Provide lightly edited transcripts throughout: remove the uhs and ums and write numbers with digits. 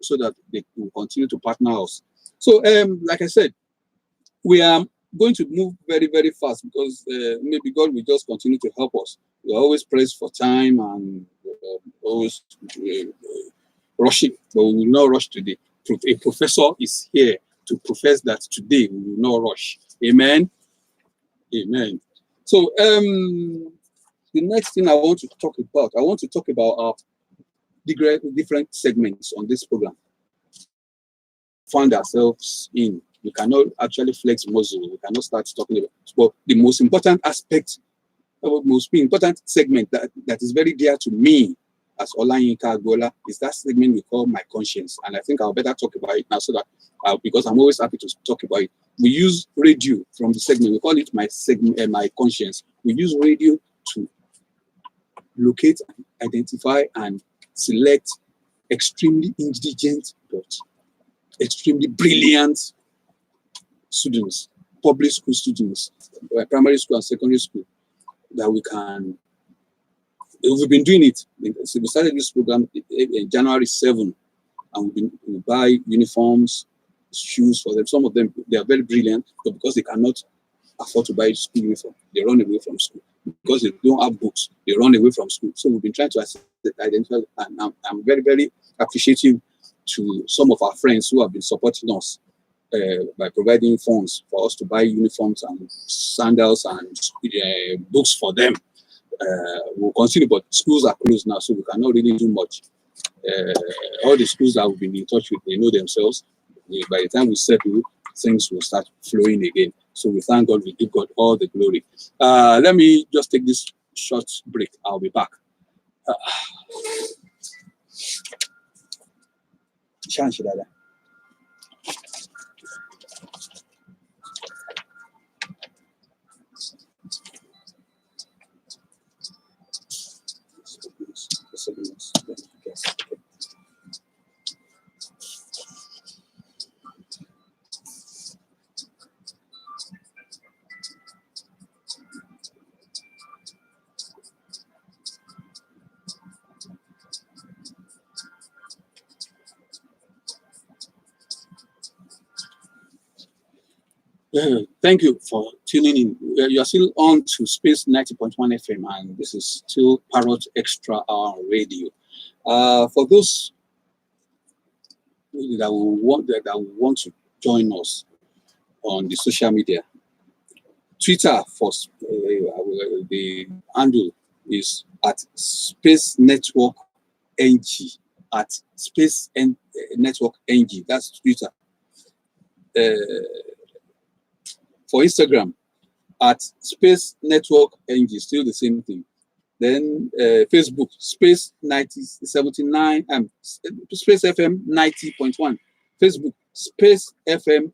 so that they will continue to partner us. So, like I said, we are going to move very, very fast because maybe God will just continue to help us. We always press for time and always rushing, but we will not rush today. A professor is here to profess that today we will not rush. Amen. Amen. So, the next thing I want to talk about our different segments on this program. Find ourselves in. We cannot actually flex muscle. We cannot start talking about. But the most important aspect, most important segment that is very dear to me as Olayinka Agboola is that segment we call My Conscience. And I think I'll better talk about it now so that, because I'm always happy to talk about it. We use radio from the segment. We call it My Conscience. We use radio to locate, identify, and select extremely intelligent but extremely brilliant students, public school students, primary school and secondary school, that we can. We've been doing it. So we started this program in January 7, and we buy uniforms, shoes for them. Some of them, they are very brilliant, but because they cannot afford to buy school uniform, they run away from school. Because they don't have books, they run away from school. So we've been trying to identify, and I'm very, very appreciative to some of our friends who have been supporting us by providing funds for us to buy uniforms and sandals and books for them. We'll continue, but schools are closed now, so we cannot really do much. All the schools that we've been in touch with, they know themselves. By the time we settle, things will start flowing again. So we thank God, we give God all the glory. Let me just take this short break. I'll be back. Thank you for tuning in. You are still on to Space 90.1 FM, and this is still Parrot Xtra on radio. For those that want to join us on the social media, Twitter for the handle is at Space Network NG, at Space Network NG. That's Twitter. For Instagram, at Space Network NG, still the same thing. Then Facebook, Space 9079, Space FM 90.1. Facebook, Space FM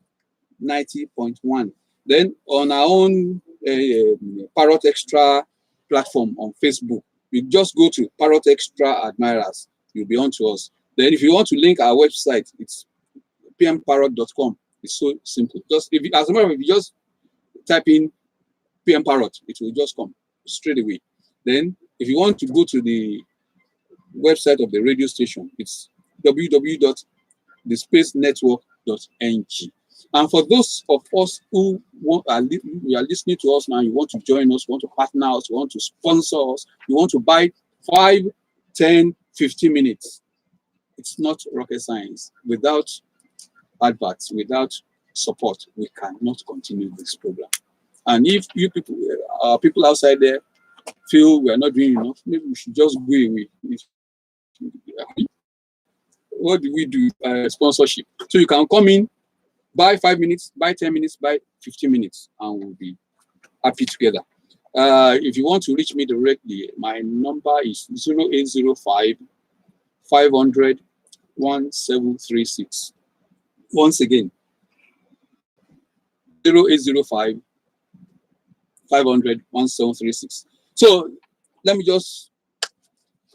90.1. Then on our own Parrot Xtra platform on Facebook, you just go to Parrot Xtra Admirers. You'll be on to us. Then if you want to link our website, it's pmparrot.com. It's so simple. Just if you just type in PM Parrot, it will just come straight away. Then, if you want to go to the website of the radio station, it's www.thespacenetwork.ng. And for those of us who are listening to us now, you want to join us, you want to partner us, you want to sponsor us, you want to buy 5, 10, 15 minutes. It's not rocket science. Without adverts, without support, we cannot continue this program. And if you people outside there feel we are not doing enough, maybe we should just go away. What do we do? Sponsorship. So you can come in, buy 5 minutes, buy 10 minutes, buy 15 minutes, and we'll be happy together. If you want to reach me directly, my number is 0805 500 1736. Once again, 0805 500 1736. So let me just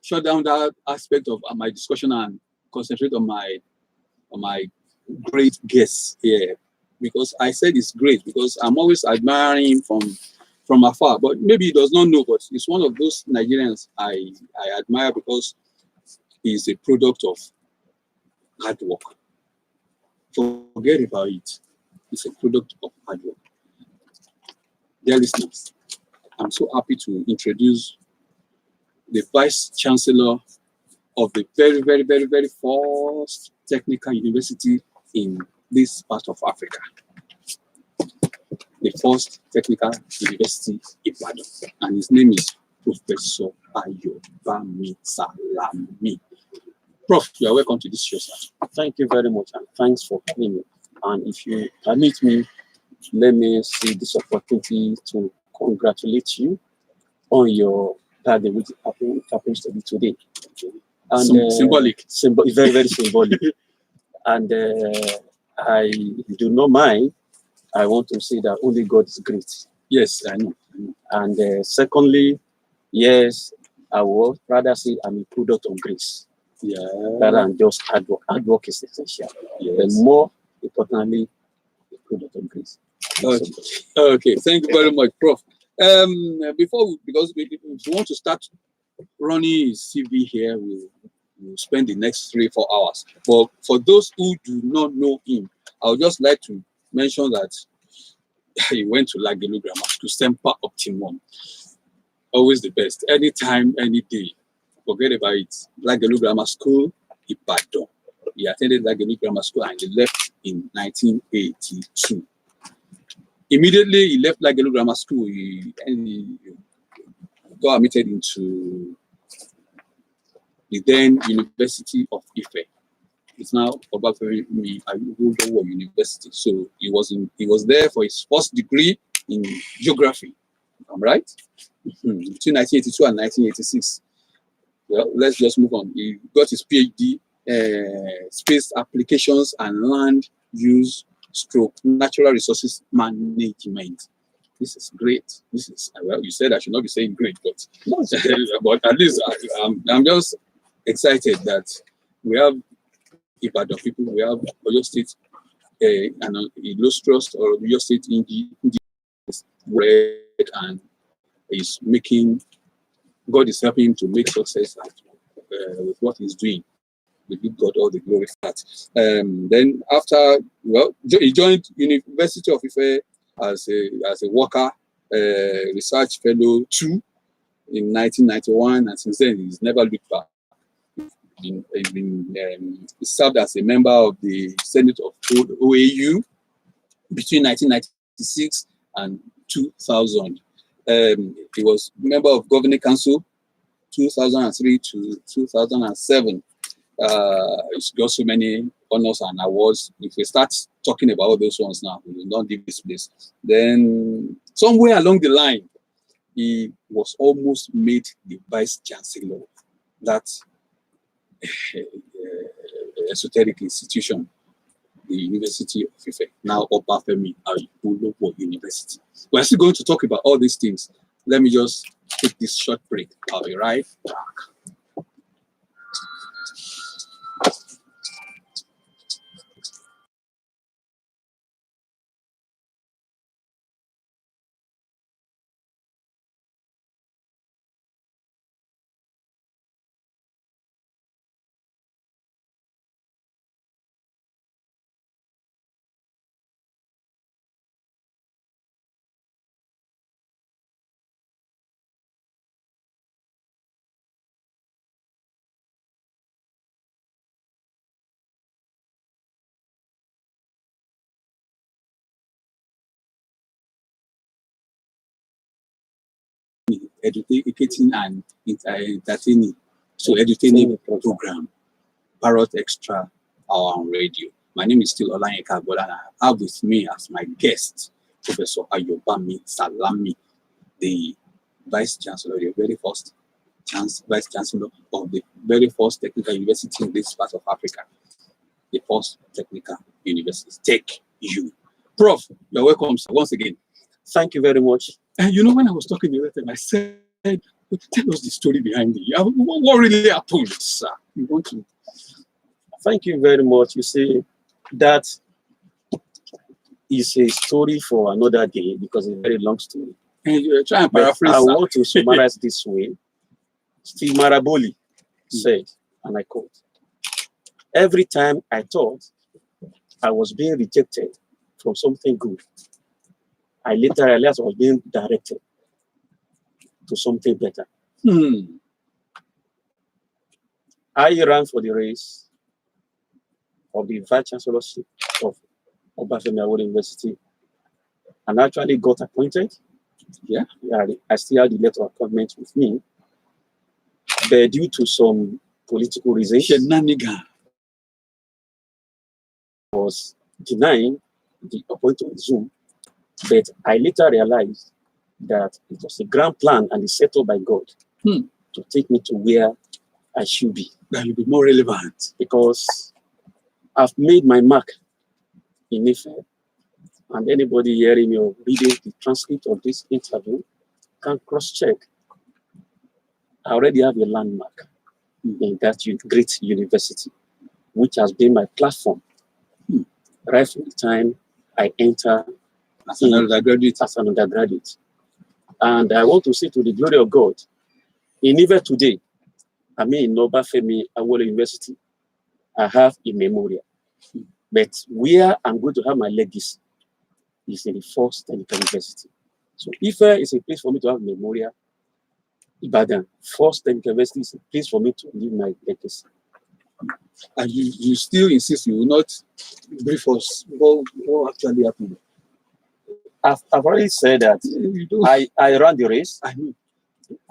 shut down that aspect of my discussion and concentrate on my great guest here, because I said it's great because I'm always admiring him from afar, but maybe he does not know, but he's one of those Nigerians I admire because he's a product of hard work. Forget about it. It's a product of hard work. Dear listeners, I'm so happy to introduce the Vice Chancellor of the very, very, very, very first technical university in this part of Africa. The first technical university in Ibadan. And his name is Professor Ayobami Salami. Prof, you are welcome to this show, sir. Thank you very much, and thanks for having me. And if you permit me, let me see this opportunity to congratulate you on your birthday, which happens to be today. And symbolic. Very, very symbolic. And I do not mind. I want to say that only God is great. Yes, I know. And secondly, yes, I would rather say I'm a product of grace. Yeah. Rather than just hard work. Hard work is essential. Yes. But more importantly, a product of grace. Okay. Okay. Thank you very much, Prof. Because we want to start running his CV here, we'll spend the next 3-4 hours. But for those who do not know him, I would just like to mention that he went to Lagelu Grammar School, Semper Optimum. Always the best. Anytime, any day. Forget about it. Lagelu Grammar School, Ibadan. He attended Lagelu Grammar School and he left in 1982. Immediately he left Lagelu Grammar School, he got admitted into the then University of Ife. It's now Obafemi Awolowo University. So he was there for his first degree in geography. I'm right? Between 1982 and 1986. Well, let's just move on. He got his PhD, Space Applications and Land Use / Natural Resources Management. This is great. This is, well, you said I should not be saying great, but but at least I'm just excited that we have Ibadan people, we have Oyo State, an illustrious or Oyo State indigenous red, and is making. God is helping him to make success with what he's doing. We give God all the glory for that. Then after, well, he joined University of Ife as a worker, research fellow 2 in 1991, and since then he's never looked back. He served as a member of the Senate of OAU between 1996 and 2000. He was member of Governing Council 2003 to 2007. He's got so many honors and awards. If we start talking about all those ones now, we will not leave this place. Then somewhere along the line, he was almost made the Vice Chancellor of that esoteric institution, the University of Ife, now Obafemi Awolowo University. We're still going to talk about all these things. Let me just take this short break. I'll be right back. Educating and entertaining, so entertaining program, Parrot Xtra, on radio. My name is still Olayinka, and I have with me as my guest Professor Ayobami Salami, the Vice Chancellor, the very first Vice Chancellor of the very first technical university in this part of Africa, the first technical university. Tech U. Prof, you're welcome, sir, once again. Thank you very much. And you know, when I was talking the other time, I said, tell us the story behind it. What really happened, sir? You want to? Thank you very much. You see, that is a story for another day because it's a very long story. And you try and paraphrase. I want to summarize this way. Steve Maraboli said, and I quote, Every time I thought I was being rejected from something good, I later realized I was being directed to something better. I ran for the race of the vice chancellorship of Obafemi Awolowo University and actually got appointed. Yeah, I still had the letter of appointment with me, but due to some political reasons, was denying the appointment Zoom. But I later realized that it was a grand plan and it's set up by God to take me to where I should be. That will be more relevant. Because I've made my mark in Ife, and anybody hearing me or reading the transcript of this interview can cross-check. I already have a landmark in that great university, which has been my platform right from the time I enter as an undergraduate. And I want to say to the glory of God, in Ife today, I mean in Obafemi Awolowo University, I have a memorial. But where I'm going to have my legacy is in the first technical university. So Ife is a place for me to have a memorial. Ibadan, first technical university is a place for me to leave my legacy. And you still insist you will not brief us what actually happened? I've already said that I ran the race.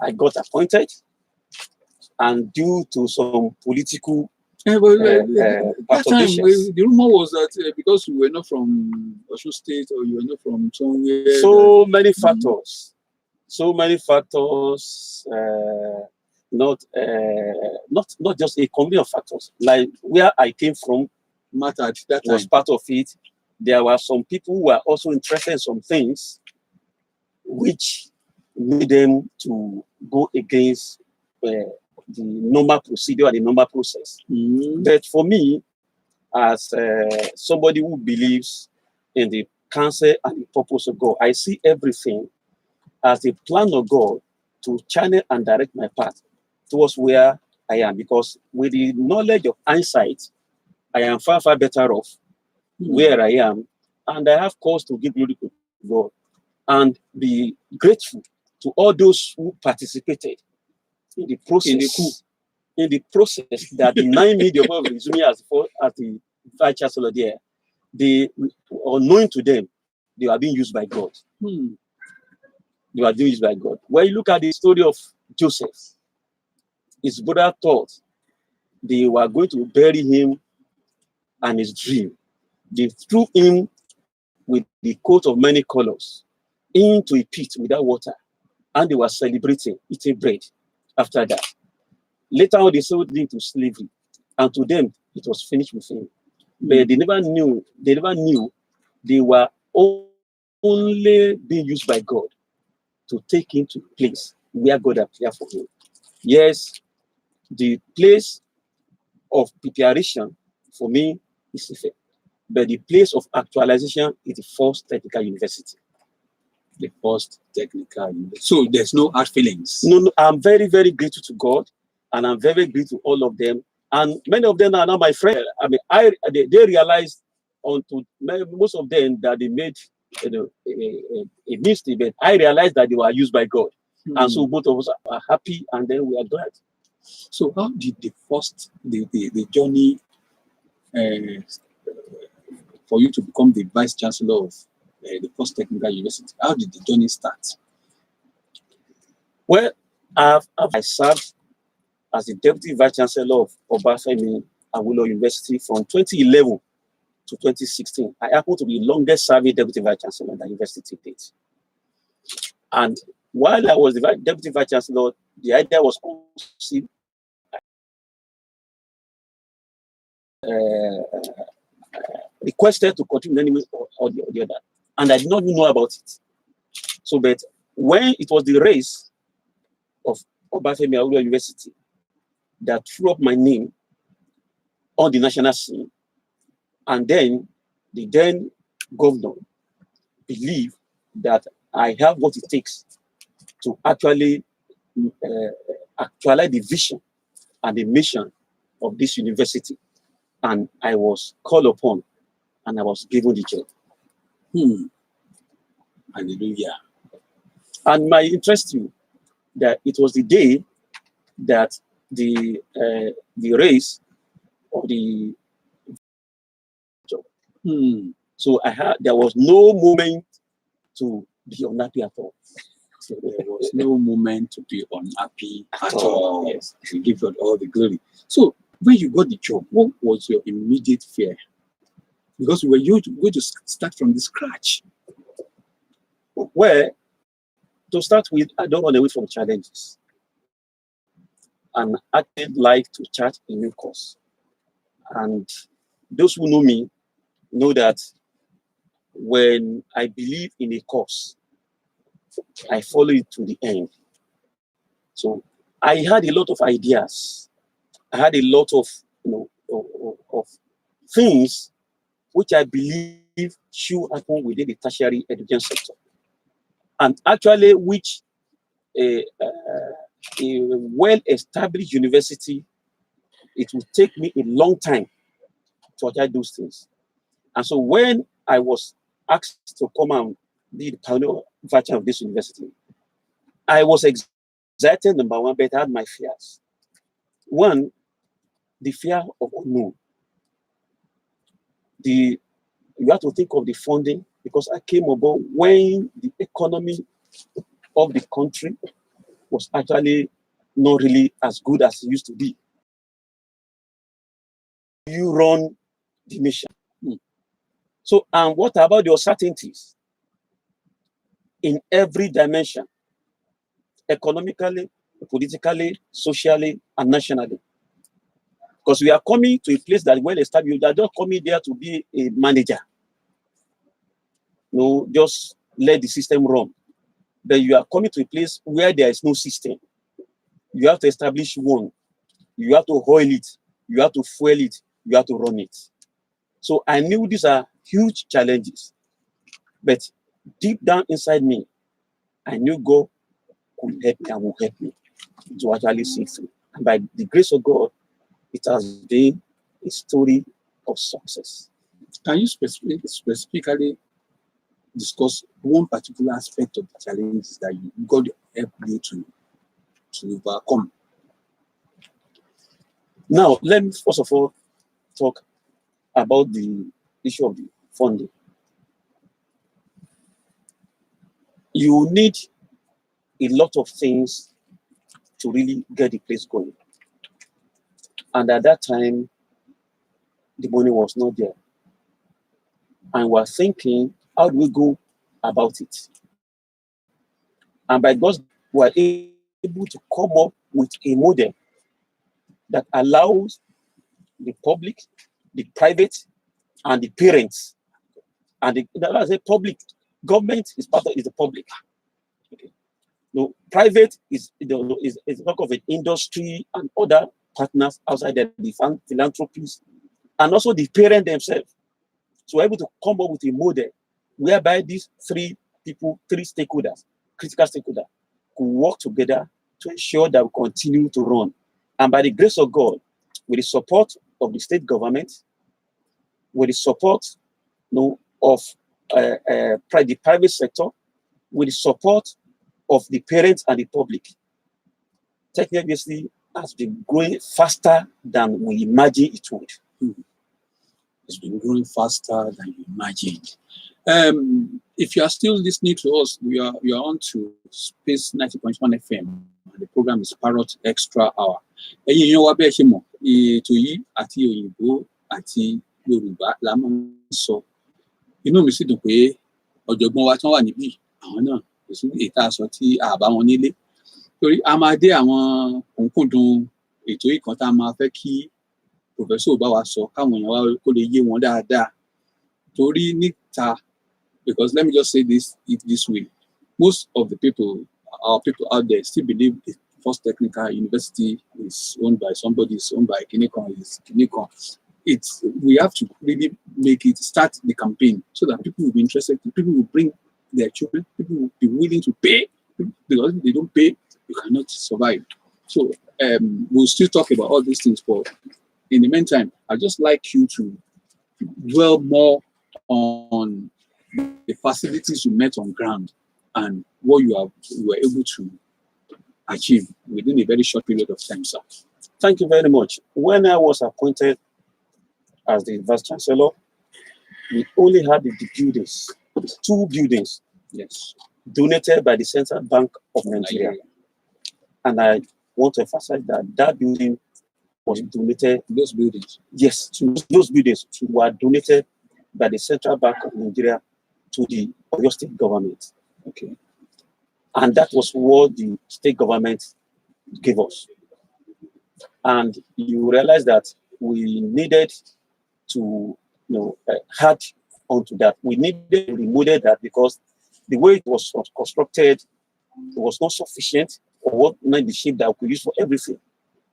I got appointed, and due to some political that time, the rumor was that because you were not from Osun State or you were not from somewhere. So many factors. So many factors. Not just a combination of factors. Like where I came from mattered. That was part of it. There were some people who were also interested in some things, which made them to go against the normal procedure and the normal process. But for me, as somebody who believes in the counsel and the purpose of God, I see everything as a plan of God to channel and direct my path towards where I am. Because with the knowledge of hindsight, I am far, far better off where I am. And I have cause to give glory to God and be grateful to all those who participated in the process. In the process that denied me the offer of resuming as the vice chancellor there. They, unknowing to them, they are being used by God. They are being used by God. When you look at the story of Joseph, his brother thought they were going to bury him and his dream. They threw him with the coat of many colors into a pit without water, and they were celebrating, eating bread after that. Later on, they sold him to slavery, and to them, it was finished with him. But they never knew they were only being used by God to take him to a place where God appeared for him. Yes, the place of preparation for me is Ife, but the place of actualization is the first technical university. The first technical university. So there's no hard feelings. No, I'm very, very grateful to God, and I'm very grateful to all of them. And many of them are now my friends. I mean, they realized most of them that they made a mistake, but I realized that they were used by God. And so both of us are happy, and then we are glad. So how did the journey for you to become the vice chancellor of the first technical university, how did the journey start? Well, I served as the deputy vice chancellor of Obafemi Awolowo University from 2011 to 2016. I happen to be the longest serving deputy vice chancellor that university did. And while I was the deputy vice chancellor, the idea was conceived requested to continue in any way or the other. And I did not even know about it. So, but when it was the race of Obafemi Awolowo University that threw up my name on the national scene, and then the then governor believed that I have what it takes to actually actualize the vision and the mission of this university. and I was called upon, and I was given the job. Hallelujah. And my interest you that it was the day that the race of the job. So there was no moment to be unhappy at all. So there was no moment to be unhappy at all. Yes. We give God all the glory. So when you got the job, what was your immediate fear? Because we were going to start from the scratch. Well, to start with, I don't run away from challenges. And I like to chart a new course. And those who know me know that when I believe in a course, I follow it to the end. So I had a lot of ideas. I had a lot of, of things which I believe should happen within the tertiary education sector, and actually which a well-established university, it will take me a long time to achieve those things. And so when I was asked to come and be the pioneer virtual of this university, I was excited, number one, but I had my fears. One, the fear of unknown. You have to think of the funding, because I came aboard when the economy of the country was actually not really as good as it used to be. You run the nation. So, and what about the uncertainties in every dimension, economically, politically, socially, and nationally? Because we are coming to a place that well established. You are not coming there to be a manager. No, just let the system run. But you are coming to a place where there is no system. You have to establish one. You have to oil it. You have to fuel it. You have to run it. So I knew these are huge challenges. But deep down inside me, I knew God could help me and will help me to actually see through. And by the grace of God, it has been a story of success. Can you specifically discuss one particular aspect of the challenges that God helped you to overcome? Now, let me first of all talk about the issue of the funding. You need a lot of things to really get the place going. And at that time, the money was not there. And we're thinking, how do we go about it? And by God's, we are able to come up with a model that allows the public, the private, and the parents, and the public, government is part of the public. Okay. No, private is part of an industry and other partners outside the philanthropies, and also the parent themselves. So we're able to come up with a model whereby these three stakeholders, critical stakeholders, could work together to ensure that we continue to run. And by the grace of God, with the support of the state government, with the support of the private sector, with the support of the parents and the public, technology has been growing faster than we imagined it would. It's been growing faster than you imagined. If you are still listening to us, we are on to Space 90.1 FM, and the program is Parrot Xtra Hour. Ẹ̀yin èèyàn wa bẹ́ẹ̀ ṣe mọ̀, ètò yìí àti òyìnbó àti Yorùbá la máa ń sọ. Inú mi sì dùn pé ọ̀jọ̀gbọ́n wa tí wọ́n wà níbí, àwọn náà kò sí ètò àṣọ tí a bá wọn nílé. Torí a máa dé àwọn òǹkùndùn ètò yìí kan tá a máa fẹ́ kí Professor bá wa sọ káwọn èèyàn wa kó lè yé wọn dáadáa. Torí níta, because let me just say this way, most of the people, our people out there, still believe the first technical university is owned by somebody, is owned by Kinecon, is Kinecon. We have to really start the campaign so that people will be interested, people will bring their children, people will be willing to pay, because if they don't pay, you cannot survive. So we'll still talk about all these things for in the meantime, I'd just like you to dwell more on the facilities you met on ground and what you were able to achieve within a very short period of time, sir. Thank you very much. When I was appointed as the Vice Chancellor, we only had the buildings, 2 buildings, yes, donated by the Central Bank of Nigeria. And I want to emphasize that that building was donated. Those buildings? Yes, those buildings were donated by the Central Bank of Nigeria to the Oyo State government. Okay. And that was what the state government gave us. And you realize that we needed to, add onto that. We needed to remodel that because the way it was constructed, it was not sufficient for what made the shape that we could use for everything.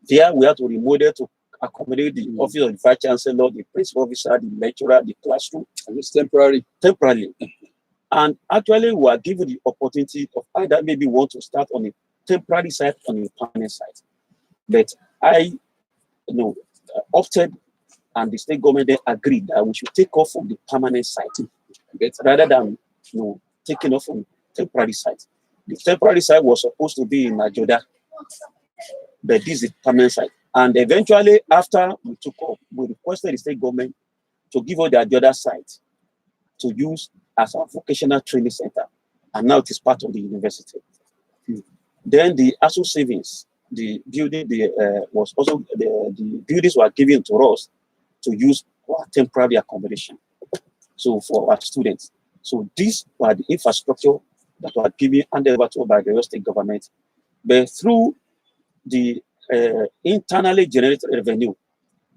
There, we had to remodel to accommodate the office of the Vice Chancellor, the principal officer, the lecturer, the classroom. And it's temporary. Temporarily. And actually, we are given the opportunity of either maybe want to start on a temporary site or on a permanent site. But I, opted, and the state government then agreed that we should take off from the permanent site, but rather than taking off from temporary site. The temporary site was supposed to be in Ajoda, but this is the permanent site. And eventually, after we took off, we requested the state government to give us the Ajoda site to use as our vocational training center, and now it is part of the university. Then the ASU savings, the building, was also the buildings were given to us to use for temporary accommodation. So for our students, so these were the infrastructure that were given handed over to by the Oyo State government, but through the internally generated revenue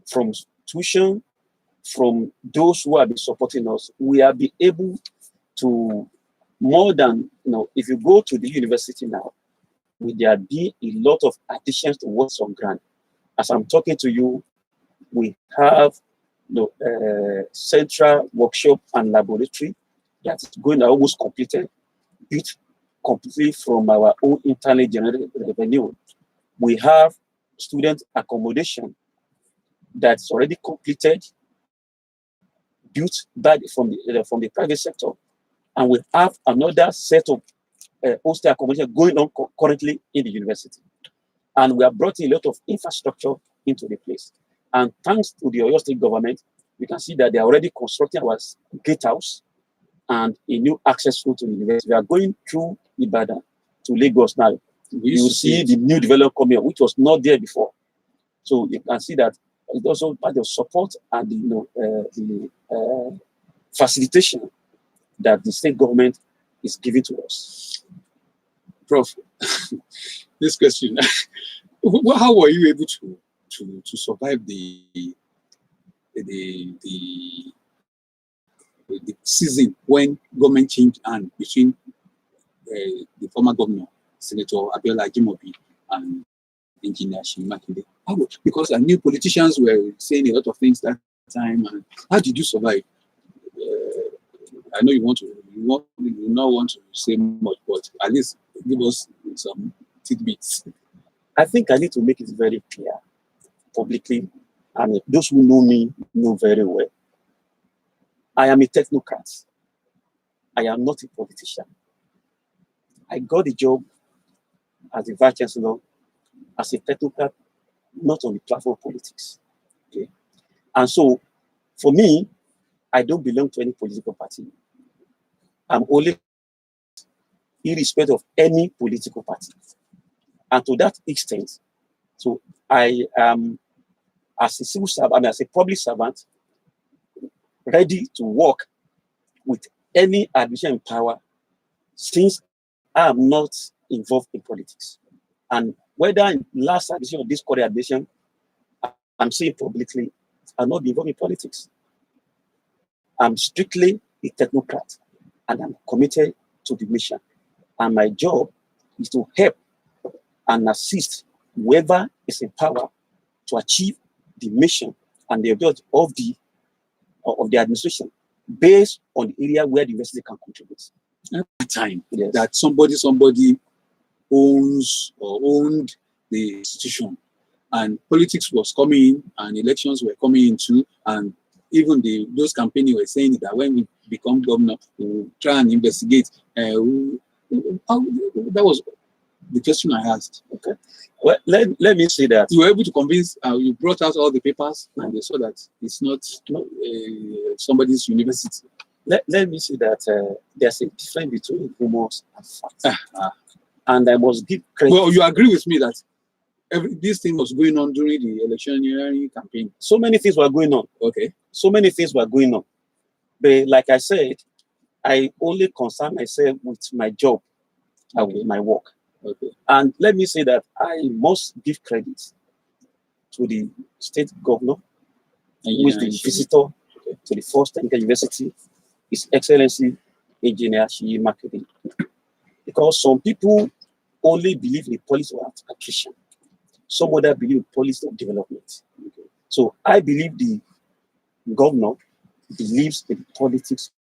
from tuition, from those who have been supporting us, we have been able to more than, if you go to the university now, there be a lot of additions to what's on ground. As I'm talking to you, we have central workshop and laboratory that is going almost completed, built completely from our own internally generated revenue. We have student accommodation that's already completed, built from the private sector, and we have another set of hostel accommodation going on currently in the university. And we have brought in a lot of infrastructure into the place. And thanks to the Oyo State government, we can see that they are already constructing our gatehouse and a new access route to the university. We are going through Ibadan to Lagos now. You see the new development coming up, which was not there before. So you can see that it's also part of support and the facilitation that the state government is giving to us. Prof, this question, how were you able to survive the season when government changed hands between the former governor, Senator Agboola and Engineer Shimakinde? Because I knew politicians were saying a lot of things that time. And how did you survive? I know you not want to say much, but at least give us some tidbits. I think I need to make it very clear publicly, and those who know me know very well. I am a technocrat. I am not a politician. I got the job as the Vice Chancellor as a technocrat, not on the platform of politics. Okay? And so, for me, I don't belong to any political party. I'm only irrespective of any political party. And to that extent, so I am, as a civil servant, as a public servant, ready to work with any administration in power, since I am not involved in politics. And whether in last administration or this current administration, I'm saying publicly, I'm not involved in politics. I'm strictly a technocrat, and I'm committed to the mission. And my job is to help and assist whoever is in power to achieve the mission and the objective of the administration based on the area where the university can contribute. At the time, yes, that somebody owns or owned the institution, and politics was coming in, and elections were coming in too, and even those campaigning were saying that when we become governor, we will try and investigate. That was the question I asked. Okay. Well, let me say that you were able to convince. You brought out all the papers, and they saw that it's not somebody's university. Let me say that there's a difference between rumors and facts. And I must give credit. Well, you agree with me that this thing was going on during the electioneering campaign. So many things were going on. Okay. So many things were going on. But like I said, I only concern myself with my job and with my work. Okay. And let me say that I must give credit to the state governor, who is the visitor to the first technical university, His Excellency Engineer Shiyi Makinde. Because some people only believe in the policy of attrition. Some other believe in policy of development. Okay. So I believe the governor believes in the politics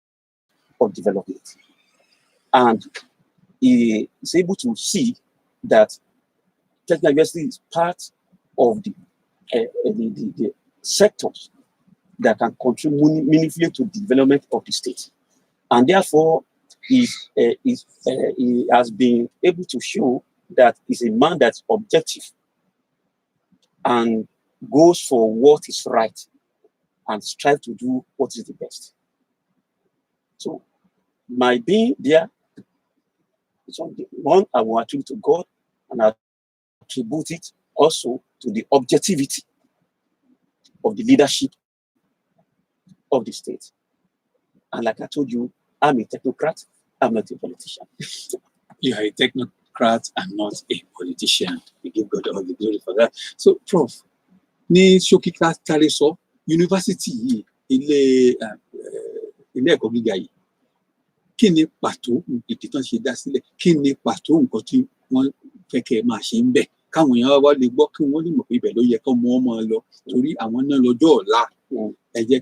of development. And he is able to see that technical university is part of the sectors that can contribute meaningfully to the development of the state. And therefore, he has been able to show that he's a man that's objective and goes for what is right and strive to do what is the best. So my being there is one I will attribute to God, and I attribute it also to the objectivity of the leadership of the state. And like I told you, I'm a technocrat, I'm not a politician. You are a technocrat and not a politician. We give God all the glory for that. So, Prof, ní ṣókí ká táré sọ, yunifásitì yìí, ilé ẹ̀kọ́ gíga yìí, kí ni pàtó ìdí tán ṣe dá sílẹ̀? Kí ni pàtó nǹkan tí wọ́n fẹ́ kẹ́ máa ṣe ń bẹ̀? Káwọn èèyàn wá lè gbọ́, kí wọ́n lè mọ̀ pé ibẹ̀ ló yẹ kọ́ mọ́ ọmọ lọ, torí àwọn náà lọ́jọ́ ọ̀la. Ẹ jẹ́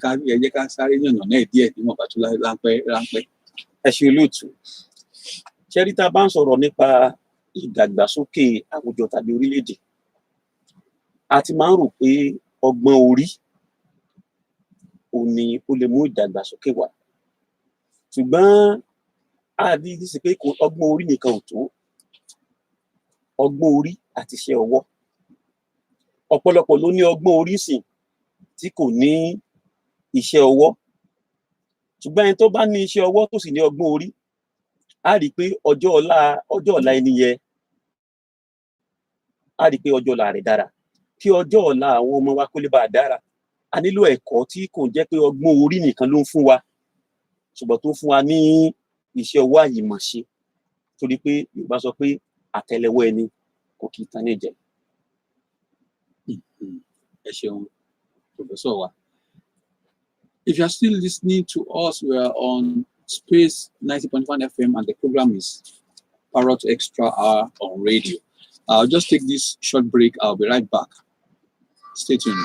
ká sáré yànnà náà díẹ̀ níwọ̀n bá tún ráńpẹ́. Ẹ ṣe olóòtú. Ṣẹ́rí tá a bá ń sọ̀rọ̀ nípa ìdàgbàsókè àwùjọ tàbí orílẹ̀-èdè, a ti máa ń rò pé ọgbọ́n orí òní ó lè mú ìdàgbàsókè wá. Ṣùgbọ́n a rí sí pé ọgbọ́n orí nìkan ò tó. Ọgbọ́n orí àti iṣẹ́ ọwọ́. Ọ̀pọ̀lọpọ̀ ló ní ọgbọ́n orí sìn tí kò ní iṣẹ́ ọwọ́. Ṣùgbọ́n ẹni tó bá ní iṣẹ́ ọwọ́ tó sì ní ọgbọ́n orí, a rí pé ọjọ́ ọ̀la ẹni yẹn, a rí pé ọjọ́ ọ̀la rẹ̀ dára. Kí ọjọ́ ọ̀la àwọn ọmọ wa kó lè bá dára, a nílò ẹ̀kọ́ tí kò jẹ́ pé ọgbọ́n orí nìkan ló ń fún wa, ṣùgbọ́n tó fún wa ní iṣẹ́ ọwọ́ àyèmọ̀ṣe, torí pé Yorùbá sọ pé àtẹ́lẹwọ́ ẹni kò kì í tan ní jẹ. Ẹ ṣeun, Professor wa. If you are still listening to us, we are on Space 90.1 FM, and the program is Parrot Xtra Hour on radio. I'll just take this short break. I'll be right back. Stay tuned.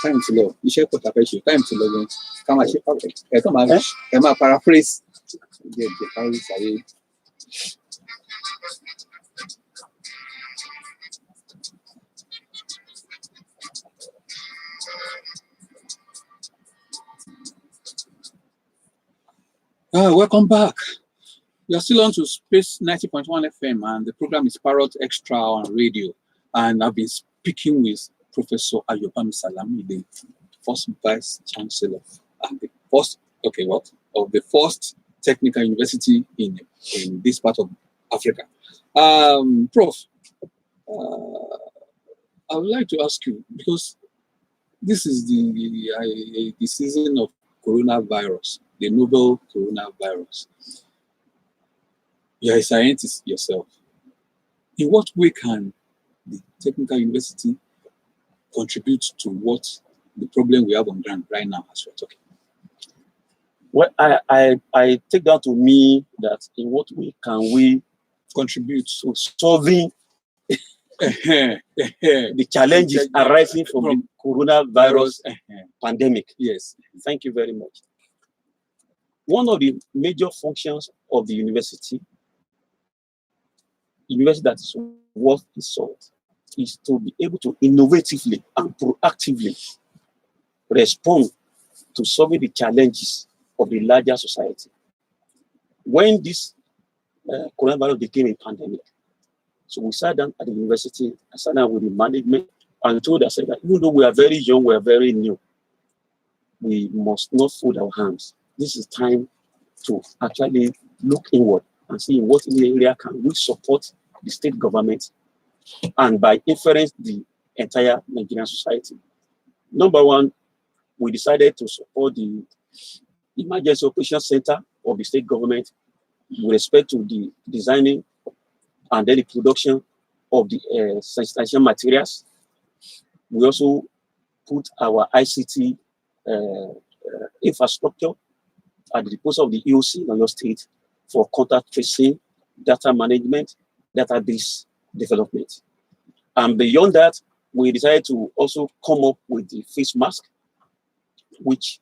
Time to love. Iṣẹ́ pọ̀ tàbí ṣe time to love. Ká máa ṣe perfect. Ẹ máa paraphrase. Welcome back. You are still on to Space 90.1 FM, and the program is Parrot Xtra on radio. And I've been speaking with Professor Ayobami Salami, the first Vice Chancellor and the first, of the first technical university in this part of Africa. Prof, I would like to ask you, because this is the season of coronavirus, the novel coronavirus. You're a scientist yourself. In what way can the technical university contribute to what the problem we have on ground right now as we're talking? Well, I take that to mean that in what way can we contribute to solving the challenges arising from the coronavirus pandemic? Yes. Thank you very much. One of the major functions of the university university that is worth its salt is to be able to innovatively and proactively respond to solving the challenges of the larger society. When this coronavirus became a pandemic, so we sat down at the university, I sat down with the management and told us that even though we are very young, we are very new, we must not fold our hands. This is time to actually look inward and see in what area can we support the state government and by inference the entire Nigerian society. Number one, we decided to support the Emergency Operations Center of the state government with respect to the designing and then the production of the sensitization materials. We also put our ICT infrastructure at the disposal of the EOC in your state for contact tracing, data management, database development. And beyond that, we decided to also come up with the face mask, which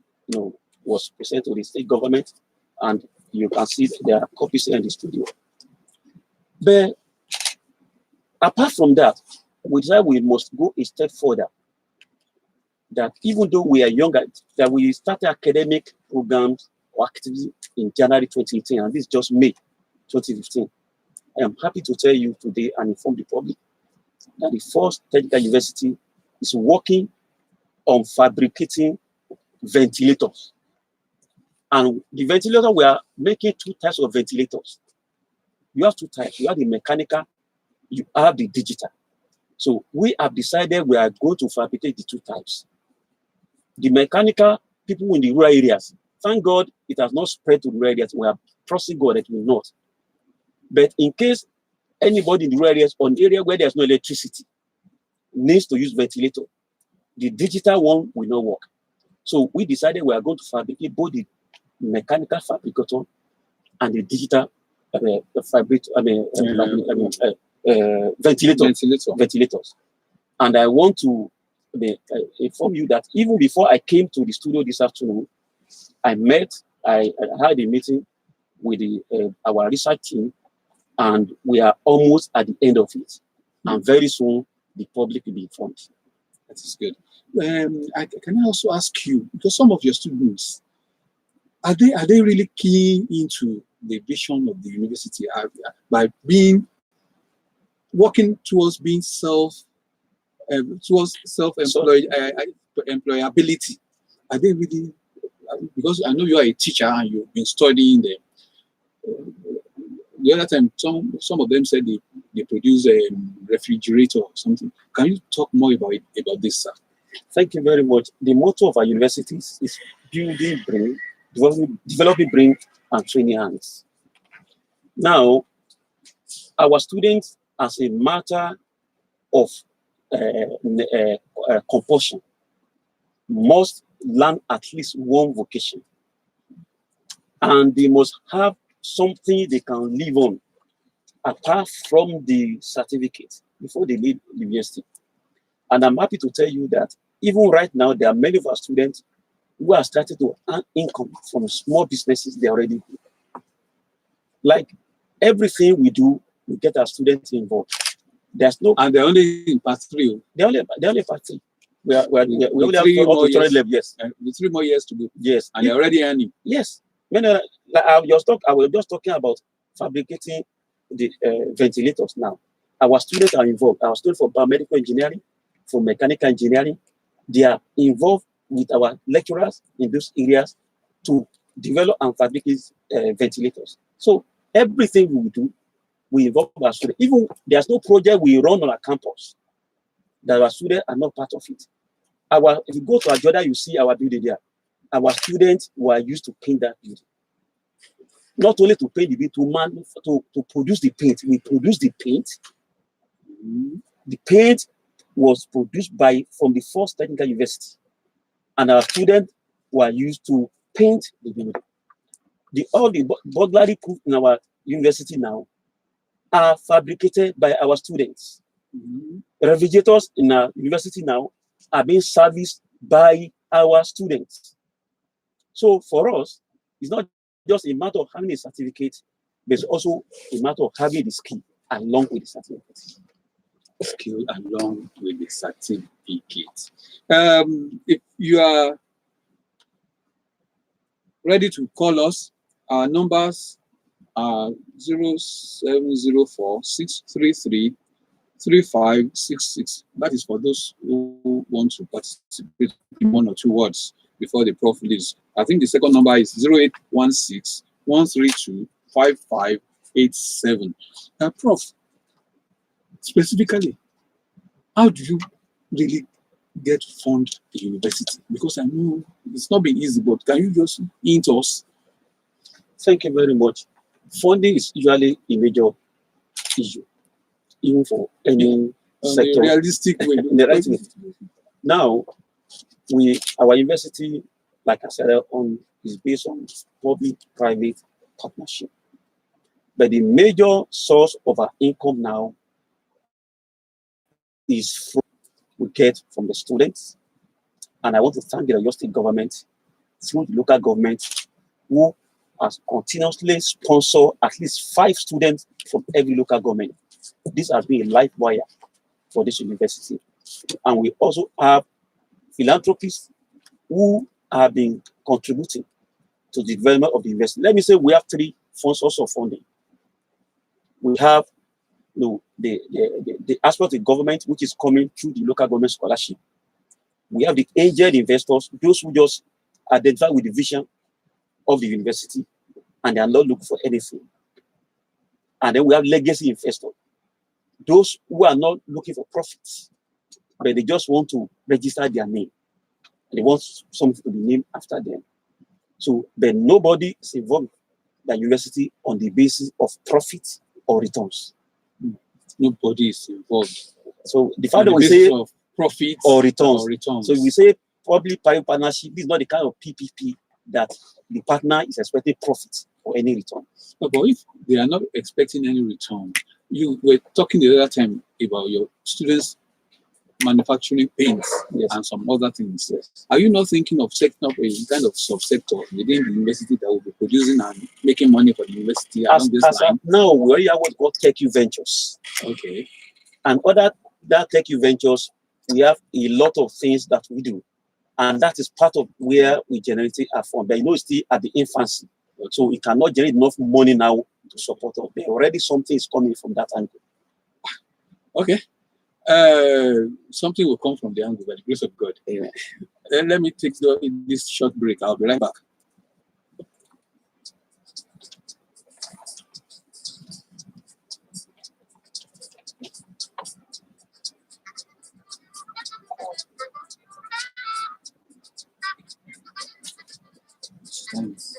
was presented to the state government, and you can see there are copies in the studio. But apart from that, we decided we must go a step further. That even though we are younger, that we started academic programs or activities in January 2018, and this is just May 2015. I am happy to tell you today and inform the public that the first technical university is working on fabricating ventilators. And the ventilator, we are making two types of ventilators. You have two types. You have the mechanical, you have the digital. So we have decided we are going to fabricate the two types. The mechanical, people in the rural areas, thank God it has not spread to the rural areas. We are trusting God that it will not. But in case anybody in the rural areas, on the area where there's no electricity, needs to use ventilator, the digital one will not work. So we decided we are going to fabricate both the mechanical fabricator and the digital ventilators. And I want to inform you that even before I came to the studio this afternoon, I had a meeting with our research team, and we are almost at the end of it. And very soon, the public will be informed. That is good. Can I also ask you, because some of your students, are they really keen into the vision of the university by working towards being employability? Are they really? Because I know you are a teacher and you've been studying them. The other time, some of them said they produce a refrigerator or something. Can you talk more about this, sir? Thank you very much. The motto of our universities is building brain, developing brain and training hands. Now, our students, as a matter of compulsion, must learn at least one vocation, and they must have something they can live on apart from the certificate before they leave the university. And I'm happy to tell you that even right now, there are many of our students who are starting to earn income from small businesses they already do. Like everything we do, we get our students involved. There's no, and they're only in part 3. They're only part 3. We only have with 3 more years. Yes, with 3 more years to go. Yes, and they're already earning. Yes, I was just talking about fabricating the ventilators. Now, our students are involved. Our students for biomedical engineering, for mechanical engineering, they are involved with our lecturers in those areas to develop and fabricate ventilators. So everything we do, we involve our students. Even there's no project we run on our campus that our students are not part of it. If you go to Agboola, you see our building there. Our students were used to paint that building. Not only to paint the building, to produce the paint. We produce the paint. The paint was produced from the first technical university, and our students were used to paint the building. All the burglary proof in our university now are fabricated by our students. Refrigerators in our university now are being serviced by our students. So for us, it's not just a matter of having a certificate, but it's also a matter of having the skill. along with the certificate. Skill along with the certificate. If you are ready to call us, our numbers are 0704 633 3566. That is for those who want to participate in 1 or 2 words before the prof leaves. I think the second number is 0816 132 5587. Prof, specifically, how do you really get to fund a university? Because I know it's not been easy, but can you just hint us? Thank you very much. Funding is usually a major issue, even for any sector. Realistic way. The right way. Now, our university, like I said, is based on public-private partnership. But the major source of our income now is we get from the students. And I want to thank the Oyo State government through the local government who has continuously sponsored at least 5 students from every local government. This has been a life wire for this university. And we also have philanthropists who have been contributing to the development of the university. Let me say we have 3 sources of funding. We have the aspect of the government, which is coming through the local government scholarship. We have the angel investors, those who just identify with the vision of the university and they are not looking for anything. And then we have legacy investors, those who are not looking for profits, but they just want to register their name. They want something to be named after them. So, but nobody is involved in the university on the basis of profit or returns. Nobody is involved. So the fact that we say of profit or returns. So we say public-private partnership is not the kind of PPP that the partner is expecting profit or any return. But if they are not expecting any return, you were talking the other time about your students manufacturing paints, yes, and some other things. Yes. Are you not thinking of setting up a kind of subsector within the university that will be producing and making money for the university along this line? Now we already have what's called Tech U Ventures. Okay. And that Tech U Ventures, we have a lot of things that we do. And that is part of where we generate our fund. But it's still at the infancy. Okay. So we cannot generate enough money now to support us. But already something is coming from that angle. Okay. Something will come from the angle by the grace of God. Amen. Let me take this short break. I'll be right back. Thanks.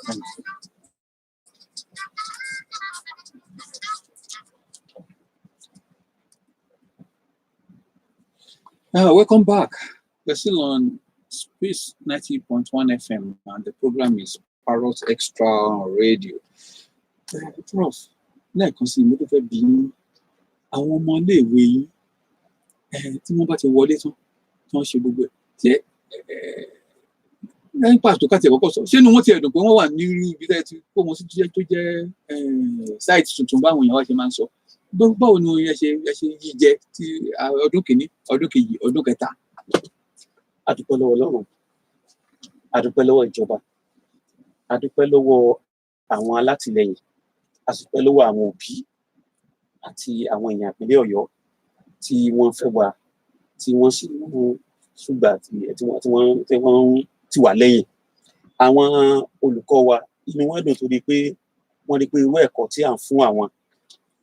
Welcome back. We're still on Space 90.1 FM and the program is Parrot Xtra Radio. Prof, lẹ́ẹ̀kan sí mo tó fẹ́ bí àwọn ọmọ iléèwé yín tí wọ́n bá ti wọlé tán tí wọ́n ṣe gbogbo ẹ̀ ṣé lẹ́yìn pàtó káti ẹ̀kọ́kọ́ sọ ṣé inú wọn ti ẹ̀dùn pé wọ́n wà ní irú ibi tẹ́ ti kó wọn sí tó jẹ́ sáìtì tuntun báwọn èèyàn wá ṣe máa ń sọ. Báwo ni ẹ ṣe yí jẹ ti ọdún kìíní, ọdún kejì, ọdún kẹta? A dúpẹ́ lọ́wọ́ Ọlọ́run, a dúpẹ́ lọ́wọ́ ìjọba, a dúpẹ́ lọ́wọ́ àwọn alátìlẹyìn, a sì dúpẹ́ lọ́wọ́ àwọn òbí àti àwọn èèyàn ìpínlẹ̀ Ọ̀yọ́ tí wọ́n fẹ́ wá, tí wọ́n sì mú ṣùgbà tí wọ́n ti wà lẹ́yìn. Àwọn olùkọ́ wa inú wọn dùn torí pé wọ́n rí pé irú ẹ̀kọ́ tí à ń fún àwọn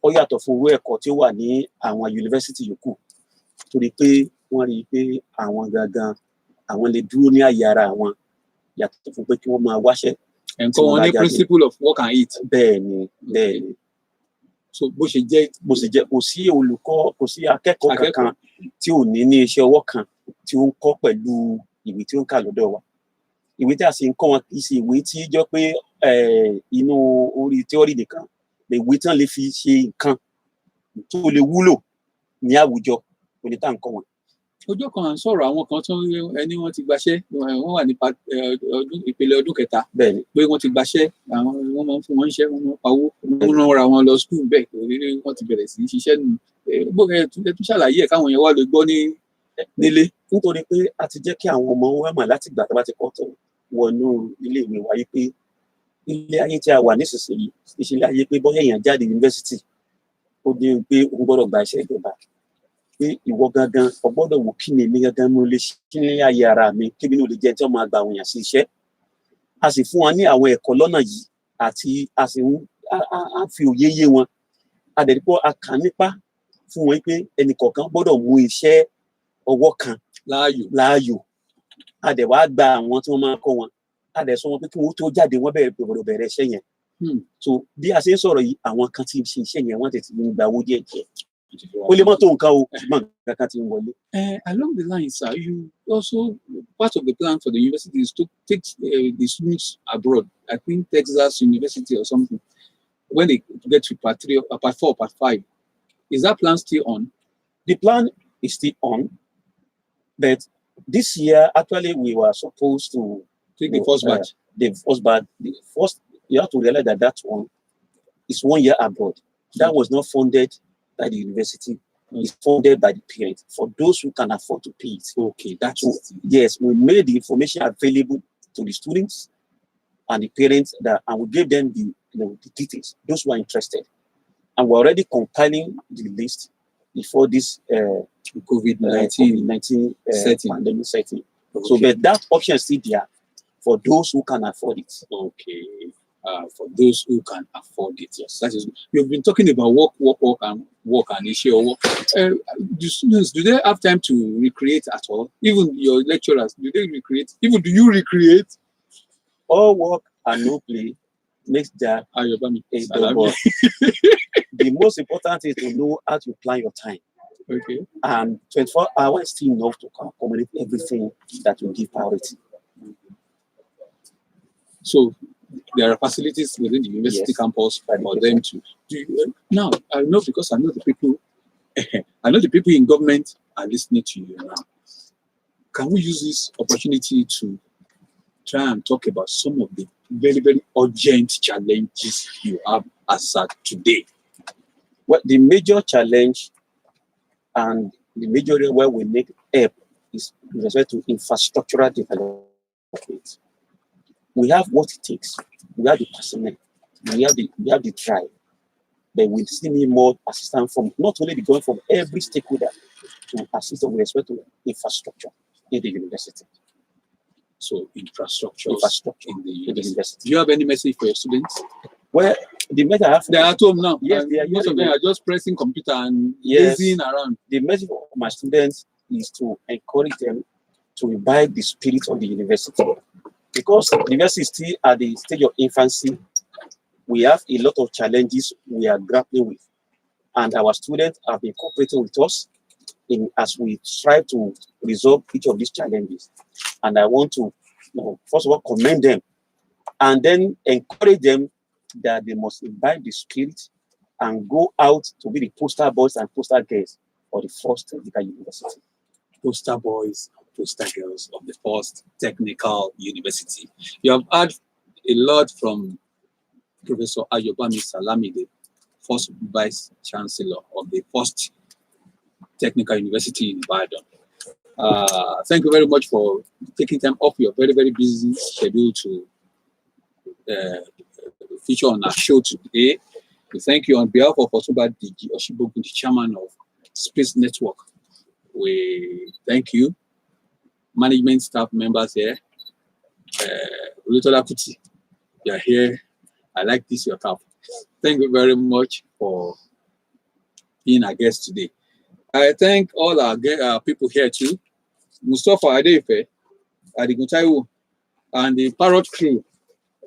ó yàtọ̀ fún irú ẹ̀kọ́ tí ó wà ní àwọn yunifásítì yòókù torí pé wọ́n rí i pé àwọn gangan àwọn lè dúró ní àyè ara àwọn yàtọ̀ fún pé kí wọ́n máa wáṣẹ́. Ẹ̀kọ́ wọn ní principle of work and eat. Bẹ́ẹ̀ni. So bó ṣe jẹ́ kò sí olùkọ́, kò sí akẹ́kọ̀ọ́ kankan tí ò ní iṣẹ́ ọwọ́ kan tí ó ń kọ́ pẹ̀lú ìwé tí ó ń kà lọ́dọ̀ wa. Ìwé tí a sì ń kọ́ wọn kì í ṣe ìwé tí jọ pé inú orí theory nìkan, ìwé tí wọ́n lè fi ṣe nǹkan tó lè wúlò ní àwùjọ òní tá à ń kọ́ wọn. ọjọ́ kan à ń sọ̀rọ̀ àwọn kan tó ẹni wọ́n ti gbaṣẹ́ wọ́n wà ní ìpele ọdún kẹta bẹ́ẹ̀ni pé wọ́n ti gbaṣẹ́ àwọn wọ́n máa ń fún wọn iṣẹ́ wọ́n máa ń pawó wọ́n rán ra wọn lọ skul bẹ́ẹ̀ wọ́n ti bẹ̀rẹ̀ sí í ṣiṣẹ́ nù gbọ́dọ̀ ẹ̀ tún ṣàlàyé ẹ̀ káwọn yẹn wá lè gbọ́ nílé. nítorí pé a ti jẹ́ kí àwọn ọmọ wa mọ̀ láti gbà tó bá ti kọ́ tó wọnú ilé ìwé wáyé pé ilé ayé tí a wà nísinsìnyí ìṣẹ̀lẹ̀ ayé pé bọ́yá èèyàn jáde yunifásitì ó dé pé òun gbọ́dọ̀ gba iṣẹ́ ìjọba pé ìwọ gangan o gbọ́dọ̀ wò kí ni èmi gangan mo lè ṣe kí ni ayé ara mi kí ni ó lè jẹ́ tí wọ́n máa gba àwọn èèyàn sí iṣẹ́ a sì fún wọn ní àwọn ẹ̀kọ́ lọ́nà yìí àti a sì ń fi òye yé wọn a dẹ̀ pé a kà nípa fún wọn pé ẹnì kọ̀ọ̀kan gbọ́dọ̀ mú iṣẹ́ ọwọ́ kan láàyò a dẹ̀ wá gba àwọn tí wọ́n máa kọ́ wọn a dẹ̀ sọ wọn pé kí wọ́n tó jáde wọ́n bẹ̀rẹ̀ iṣẹ́ yẹn so bí a ṣe ń sọ̀rọ̀ yìí àwọn kan ti ṣe iṣẹ́ yẹn wọ́n tètè ń gba owó díẹ̀ díẹ̀ ó lè mọ́ tó nǹkan o ṣùgbọ́n nǹkan kan ti ń wọlé. Along the line, sir, you also part of the plan for the university is to take the students abroad. I think Texas University or something. When they get to part 3, part 4, part 5, is that plan still on? The plan is still on, but this year actually we were supposed to take the first batch. The first, you have to realize that one is 1 year abroad. That was not funded by the university. It's funded by the parents for those who can afford to pay it. Okay, that's so, yes. We made the information available to the students and the parents and we gave them the details. Those who are interested, and we're already compiling the list before this COVID-19 pandemic setting. Okay. So, but that option is still there for those who can afford it. Okay. For those who can afford it, yes. That is. You've been talking about work and issue of work. Do students, do they have time to recreate at all? Even your lecturers, do they recreate? Even do you recreate? All work and no play makes that a double. The most important is to know how to plan your time. Okay. And 24 hours is still enough to accommodate everything that will give priority. So there are facilities within the university campus for them to do. Now, I know because I know the people, I know the people in government are listening to you now. Can we use this opportunity to try and talk about some of the very, very urgent challenges you have as at today? Well, the major challenge and the major area where we need help is with respect to infrastructural development. We have what it takes. We have the personnel. We have the drive. But we still need more assistance from not only the government, from every stakeholder to assist with respect to infrastructure in the university. So infrastructure in the university. Do you have any message for your students? Well, the message I have, they are at home now. Yes, most of them are just pressing computer and lazing around. The message of my students is to encourage them to imbibe the spirit of the university. Because the university is still at the stage of infancy, we have a lot of challenges we are grappling with. And our students have been cooperating with us as we strive to resolve each of these challenges. And I want to, first of all, commend them and then encourage them that they must imbibe the spirit and go out to be the poster boys and poster girls of the first technical university. Poster boys, poster girls of the first technical university. You have heard a lot from Professor Ayobami Salami, the first Vice Chancellor of the first technical university in Ibadan. Thank you very much for taking time off your very, very busy schedule to feature on our show today. We thank you on behalf of Otumba Diji Oshibogun, the chairman of Space Network. We thank you, management staff members here. Olutola Kuti, you are here. I like this, your cap. Thank you very much for being our guest today. I thank all our people here too. Mustafa Adefe, Adiguntayo, and the Parrot crew.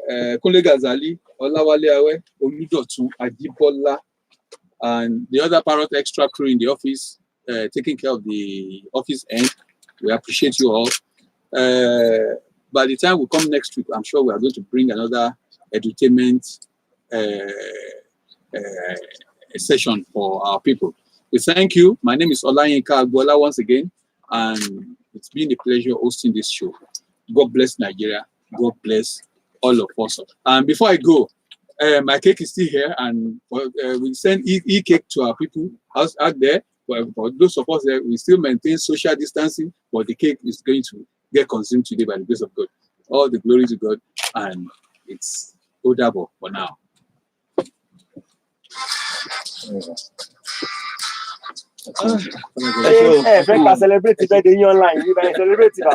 Kunle Gazali, Olawale Awe, Oludotun, Ajibola, and the other Parrot Xtra crew in the office, taking care of the office end. We appreciate you all. By the time we come next week, I'm sure we are going to bring another edutainment session for our people. We thank you. My name is Olayinka Agboola once again. and it's been a pleasure hosting this show. God bless Nigeria. God bless all of us. And before I go, my cake is still here, and we send e-cake to our people out there. For those of us that we still maintain social distancing, but the cake is going to get consumed today by the grace of God. All the glory to God, and it's Odabo for now. Celebrate the birthday online. You guys celebrate it.